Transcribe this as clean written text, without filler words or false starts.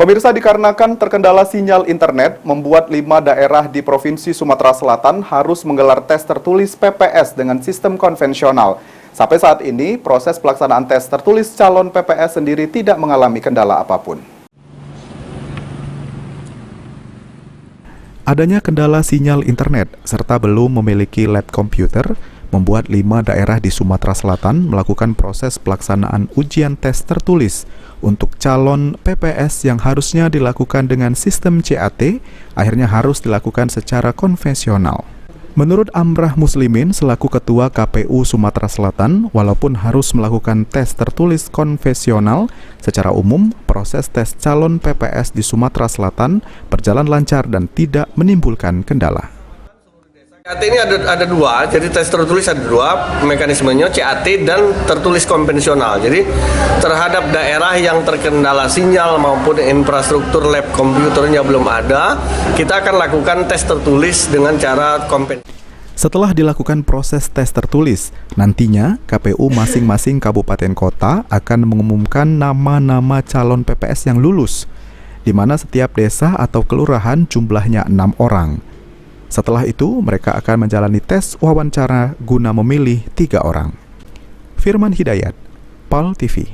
Pemirsa, dikarenakan terkendala sinyal internet, membuat 5 daerah di Provinsi Sumatera Selatan harus menggelar tes tertulis PPS dengan sistem konvensional. Sampai saat ini, proses pelaksanaan tes tertulis calon PPS sendiri tidak mengalami kendala apapun. Adanya kendala sinyal internet serta belum memiliki lab komputer membuat 5 daerah di Sumatera Selatan melakukan proses pelaksanaan ujian tes tertulis untuk calon PPS yang harusnya dilakukan dengan sistem CAT, akhirnya harus dilakukan secara konvensional. Menurut Amrah Muslimin selaku Ketua KPU Sumatera Selatan, walaupun harus melakukan tes tertulis konvensional, secara umum proses tes calon PPS di Sumatera Selatan berjalan lancar dan tidak menimbulkan kendala. CAT ini ada dua, jadi tes tertulis ada dua mekanismenya, CAT dan tertulis konvensional. Jadi terhadap daerah yang terkendala sinyal maupun infrastruktur lab komputernya belum ada, kita akan lakukan tes tertulis dengan cara konvensional. Setelah dilakukan proses tes tertulis, nantinya KPU masing-masing kabupaten kota akan mengumumkan nama-nama calon PPS yang lulus, di mana setiap desa atau kelurahan jumlahnya 6 orang. Setelah itu, mereka akan menjalani tes wawancara guna memilih 3 orang. Firman Hidayat, PAL TV.